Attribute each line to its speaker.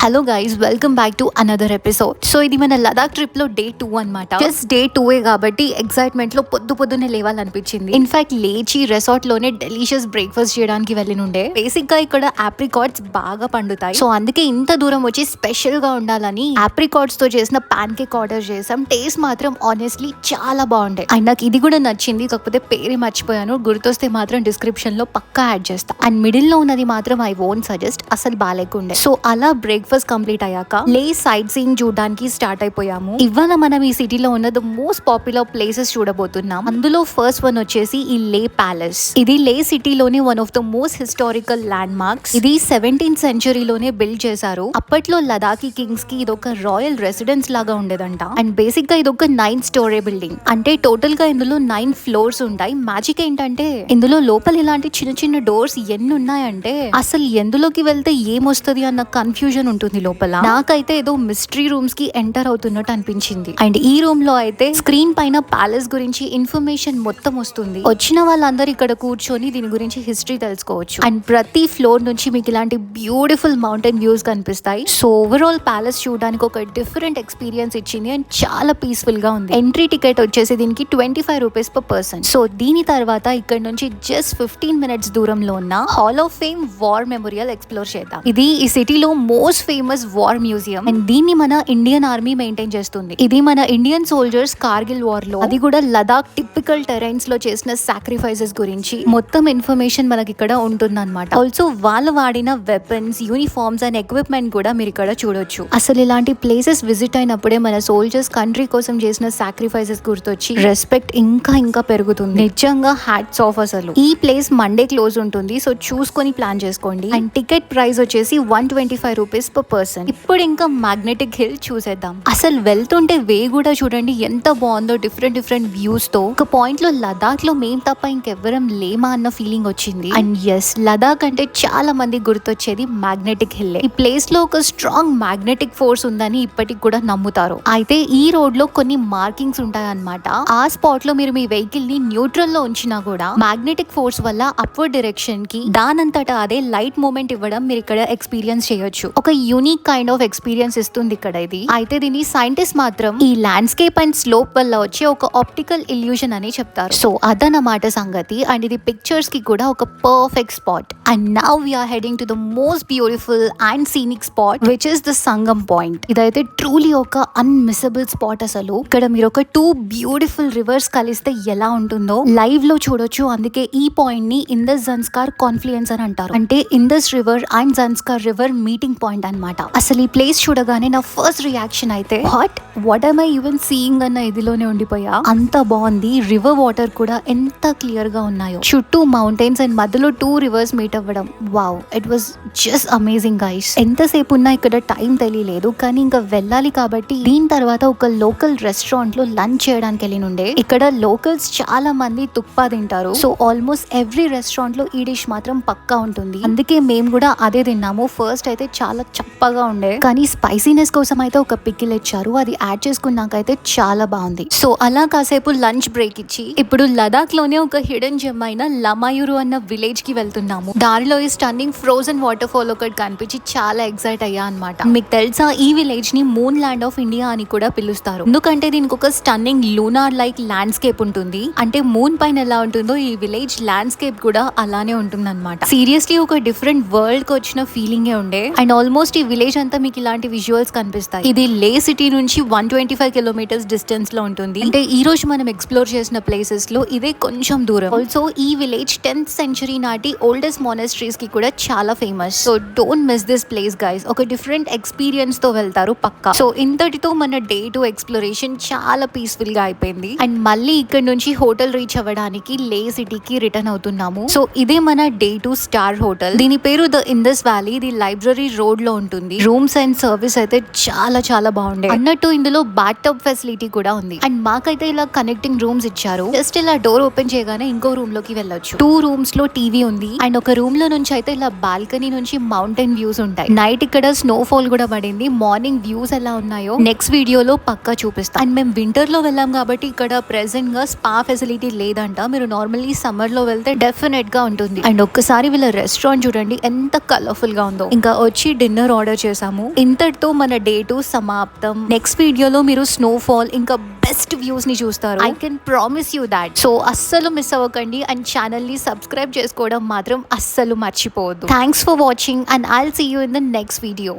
Speaker 1: Hello guys, welcome back to another episode. So ఇది మన Ladakh trip లో డే 2 అన్నమాట. జస్ట్ డే 2 కాబట్టి ఎక్సైట్మెంట్ లో పొద్దున్నే లేవాలనిపించింది. ఇన్ఫాక్ట్ లేచి రెసార్ట్ లోనే డెలిషియస్ బ్రేక్ఫాస్ట్ చేయడానికి వెళ్ళినుండే. బేసిక్ గా ఇక్కడ ఆప్రికాట్స్ బాగా పండుతాయి. సో అందుకే ఇంత దూరం వచ్చి స్పెషల్ గా ఉండాలని ఆప్రికాట్స్ తో చేసిన పాన్ కేక్ ఆర్డర్ చేసాం. టేస్ట్ మాత్రం ఆనెస్ట్లీ చాలా బాగుండే. అండ్ నాకు ఇది కూడా నచ్చింది, కాకపోతే పేరే మర్చిపోయాను. గుర్తొస్తే మాత్రం డిస్క్రిప్షన్ లో పక్కా యాడ్ చేస్తా. అండ్ మిడిల్ లో ఉన్నది మాత్రం ఐ వోంట్ సజెస్ట్, అసలు బాగాలేకుండే. సో అలా బ్రేక్ఫాస్ట్ కంప్లీట్ అయ్యాక లే సైట్ సీయింగ్ చూడడానికి స్టార్ట్ అయిపోయాము. ఇవాళ మనం ఈ సిటీలో ఉన్న ద మోస్ట్ పాపులర్ ప్లేసెస్ చూడబోతున్నాం. అందులో ఫస్ట్ వన్ వచ్చేసి ఈ లే ప్యాలెస్. ఇది లే సిటీలోని one of the most historical landmarks. ఇది 17th సెంచరీలోనే బిల్డ్ చేశారు. అప్పట్లో లదాఖీ కింగ్స్ కి ఇదొక రాయల్ రెసిడెన్స్ లాగా ఉండేదంట. అండ్ బేసిక్ గా ఇదొక 9 స్టోరీ బిల్డింగ్. అంటే టోటల్ గా ఇందులో 9 ఫ్లోర్స్ ఉంటాయి. మ్యాజిక్ ఏంటంటే ఇందులో లోపల ఇలాంటి చిన్న చిన్న డోర్స్ ఎన్ని ఉన్నాయంటే అసలు ఎందులోకి వెళ్తే ఏమొస్తుంది అన్న కన్ఫ్యూజన్ ఉంటుంది లోపల. నాకైతే ఏదో మిస్టరీ రూమ్స్ కి ఎంటర్ అవుతున్నట్టు అనిపించింది. అండ్ ఈ రూమ్ లో అయితే స్క్రీన్ పైన ప్యాలెస్ గురించి ఇన్ఫర్మేషన్ మొత్తం వస్తుంది. వచ్చిన వాళ్ళందరూ ఇక్కడ కూర్చొని దీని గురించి హిస్టరీ తెలుసుకోవచ్చు. అండ్ ప్రతి ఫ్లోర్ నుంచి మీకు ఇలాంటి బ్యూటిఫుల్ మౌంటైన్ వ్యూస్ కనిపిస్తాయి. సో ఓవరాల్ ప్యాలెస్ చూడడానికి ఒక డిఫరెంట్ ఎక్స్పీరియన్స్ ఇచ్చింది అండ్ చాలా పీస్ఫుల్ గా ఉంది. ఎంట్రీ టికెట్ వచ్చేసి దీనికి 25 రూపీస్ పర్ పర్సన్. సో దీని తర్వాత ఇక్కడ నుంచి జస్ట్ 15 మినిట్స్ దూరంలో ఉన్న hall of fame war memorial explore చేద్దాం. ఇది ఈ సిటీలో most famous war museum. And దీన్ని మన ఇండియన్ ఆర్మీ మెయింటైన్ చేస్తుంది. ఇది మన ఇండియన్ సోల్జర్స్ కార్గిల్ వార్ లో, అది కూడా లదాఖ్ టిపికల్ టెరైన్స్ లో చేసిన సాక్రిఫైసెస్ గురించి మొత్తం ఇన్ఫర్మేషన్ మనకి ఇక్కడ ఉంటుంది అనమాట. ఆల్సో వాళ్ళు వాడిన వెపన్స్, యూనిఫామ్స్ అండ్ ఎక్విప్మెంట్ కూడా మీరు ఇక్కడ చూడొచ్చు. అసలు ఇలాంటి ప్లేసెస్ విజిట్ అయినప్పుడే మన సోల్జర్స్ కంట్రీ కోసం చేసిన సాక్రిఫైసెస్ గుర్తొచ్చి రెస్పెక్ట్ ఇంకా పెరుగుతుంది. నిజంగా హ్యాట్స్ ఆఫ్. అసలు ఈ ప్లేస్ మండే క్లోజ్ ఉంటుంది, సో చూసుకొని ప్లాన్ చేసుకోండి. అండ్ టికెట్ ప్రైస్ వచ్చేసి 125 రూపీస్ పర్ పర్సన్. ఇప్పుడు ఇంకా మ్యాగ్నెటిక్ హిల్ చూసేద్దాం. అసలు వెళ్తుంటే వే కూడా చూడండి ఎంత బాగుందో, డిఫరెంట్ వ్యూస్ తో. ఒక పాయింట్ లో లదాఖ్ లో మేం తప్ప ఇంకెవ్వరం లేమా అన్న ఫీలింగ్ వచ్చింది. అండ్ ఎస్, లదాఖ్ అంటే చాలా మంది గుర్తొచ్చేది మ్యాగ్నెటిక్ హిల్. ఈ ప్లేస్ లో ఒక స్ట్రాంగ్ మ్యాగ్నెటిక్ ఫోర్స్ ఉందని ఇప్పటికి కూడా నమ్ముతారు. అయితే ఈ రోడ్ లో కొన్ని మార్కింగ్స్ ఉంటాయి అన్నమాట. ఆ స్పాట్ లో మీరు మీ వెహికల్ ని న్యూట్రల్ లో ఉంచినా కూడా మ్యాగ్నెటిక్ ఫోర్స్ వల్ల అప్వర్డ్ డైరెక్షన్ కి దానంతటా అదే లైట్ మూమెంట్ ఇవ్వడం మీరు ఇక్కడ ఎక్స్పీరియన్స్ చేయొచ్చు. ఒక యూనిక్ కైండ్ ఆఫ్ ఎక్స్పీరియన్స్ ఇస్తుంది ఇక్కడ ఇది. అయితే దీని సైంటిస్ట్ మాత్రం ఈ ల్యాండ్స్కేప్ అండ్ స్లోప్ వల్ల వచ్చే ఒక ఆప్టికల్ ఇల్యూషన్ అని చెప్తారు. సో అదనమాట సంగతి. అండ్ ఇది పిక్చర్స్ కి కూడా ఒక perfect spot. And now we're heading to the most beautiful and scenic spot which is the Sangam point. ఇదైతే ట్రూలీ ఒక అన్మిసబుల్ స్పాట్. అసలు ఇక్కడ మీరు ఒక 2 బ్యూటిఫుల్ రివర్స్ కలిస్తే ఎలా ఉంటుందో లైవ్ లో చూడొచ్చు. అందుకే ఈ పాయింట్ ని ఇందస్ జన్స్కార్ కాన్ఫ్లుయెన్స్ అని అంటారు. అంటే ఇందస్ river and Zanskar river meeting point అన్నమాట. అసలు ఈ ప్లేస్ చూడగానే నా ఫస్ట్ రియాక్షన్ అయితే what am I even seeing అన్న ఇదిలోనే ఉండిపోయా. అంత బాగుంది. రివర్ వాటర్ కూడా ఎంత క్లియర్ గా ఉన్నాయో. చుట్టూ మౌంటైన్స్ అండ్ మధ్యలో 2 రివర్స్ మీట్ అవ్వడం, wow, it was just amazing guys. ఎంతసేపు ఉన్నా ఇక్కడ టైం తెలియలేదు. కానీ ఇంకా వెళ్ళాలి కాబట్టి దీని తర్వాత ఒక లోకల్ రెస్టారెంట్ లో లంచ్ చేయడానికి వెళ్ళినుండే. ఇక్కడ లోకల్స్ చాలా మంది తుప్పా తింటారు. సో ఆల్మోస్ట్ ఎవ్రీ రెస్టారెంట్ లో ఈ డిష్ మాత్రం పక్కా ఉంటుంది. అందుకే మేము కూడా అదే తిన్నాము. ఫస్ట్ అయితే చాలా చప్పగా ఉండే, కానీ స్పైసీనెస్ కోసం అయితే ఒక పికిల్ ఇచ్చారు. అది యాడ్ చేసుకున్నాకైతే చాలా బాగుంది. సో అలా కాసేపు లంచ్ బ్రేక్ ఇచ్చి ఇప్పుడు లదాఖ్ లోనే ఒక హిడెన్ జెమ్ అయిన లమాయూరు అన్న విలేజ్ కి వెళ్తున్నాము. దారిలో ఈ స్టన్నింగ్ ఫ్రోజన్ వాటర్ ఫాల్ ఒకటి కనిపించి చాలా ఎక్సైట్ అయ్యా అనమాట. మీకు తెలుసా, ఈ విలేజ్ ని మూన్ ల్యాండ్ ఆఫ్ ఇండియా అని కూడా పిలుస్తారు. ఎందుకంటే దీనికి ఒక స్టన్నింగ్ లూనార్ లైక్ ల్యాండ్స్కేప్ ఉంటుంది. అంటే మూన్ పైన ఎలా ఉంటుందో ఈ విలేజ్ ల్యాండ్స్కేప్ కూడా అలానే ఉంటుంది అనమాట. సీరియస్లీ ఒక డిఫరెంట్ వరల్డ్ కి వచ్చిన ఫీలింగ్ ఉండే. అండ్ ఆల్మోస్ట్ ఈ విలేజ్ అంతా మీకు ఇలాంటి విజువల్స్ కనిపిస్తాయి. ఇది లే సిటీ నుంచి 125 కిలోమీటర్స్ డిస్టెన్స్ లో ఉంటుంది. అంటే ఈ రోజు మనం ఎక్స్ప్లోర్ చేసిన ప్లేసెస్ లో ఇదే కొంచెం దూరం. ఆల్సో ఈ విలేజ్ 10th సెంచరీ నాటి ఓల్డెస్ట్ మోనస్ట్రీస్ కి కూడా చాలా famous. So don't miss this place guys. ఒక డిఫరెంట్ ఎక్స్పీరియన్స్ తో వెళ్తారు పక్కా. సో ఇంతటితో మన డే 2 ఎక్స్ప్లోరేషన్ చాలా పీస్ఫుల్ గా అయిపోయింది. అండ్ మళ్ళీ ఇక్కడ నుంచి హోటల్ రీచ్ అవ్వడానికి లే సిటీకి రిటర్న్ అవుతున్నాము. సో ఇదే మన డే 2 స్టార్ హోటల్. దీని పేరు ద ఇందస్ వ్యాలీ. ఇది లైబ్రరీ రోడ్ లో ఉంటుంది. రూమ్స్ అండ్ సర్వీస్ అయితే చాలా బాగుండే. అన్నట్టు ఇందులో బాత్ టబ్ ఫెసిలిటీ కూడా ఉంది. అండ్ మాకైతే ఇలా కనెక్టింగ్ రూమ్స్ ఇచ్చారు. జస్ట్ ఇలా డోర్ ఓపెన్ చేయగానే ఇంకో రూమ్ లోకి వెళ్ళొచ్చు. 2 రూమ్స్ లో టీవీ ఉంది. అండ్ ఒక రూమ్ లో నుంచి అయితే ఇలా బాల్కనీ నుంచి మౌంటైన్ వ్యూస్ ఉంటాయి. నైట్ ఇక్కడ స్నోఫాల్ కూడా పడింది. మార్నింగ్ వ్యూస్ ఎలా ఉన్నాయో నెక్స్ట్ వీడియోలో పక్కా చూపిస్తాం. అండ్ మేము వింటర్ లో వెళ్ళాం కాబట్టి ఇక్కడ ప్రెసెంట్ గా స్పా ఫెసిలిటీ లేదంట. మీరు నార్మల్లీ సమ్మర్ లో వెళ్తే డెఫినెట్ గా ఉంటుంది. అండ్ ఒక్కసారి వీళ్ళ రెస్టారెంట్ చూడండి ఎంత కలర్ఫుల్ గా ఉందో. ఇంకా వచ్చి డిన్నర్ ఆర్డర్ చేసాము. ఇంతటితో మన డే 2 సమాప్తం. నెక్స్ట్ వీడియోలో మీరు స్నోఫాల్ ఇంకా బెస్ట్ వ్యూస్ ని చూస్తారు. I can promise you that. So అస్సలు మిస్ అవ్వకండి అండ్ ఛానల్ ని సబ్స్క్రైబ్ చేసుకోవడం మాత్రం అస్సలు మర్చిపోవద్దు. Thanks for watching and I'll see you in the next video.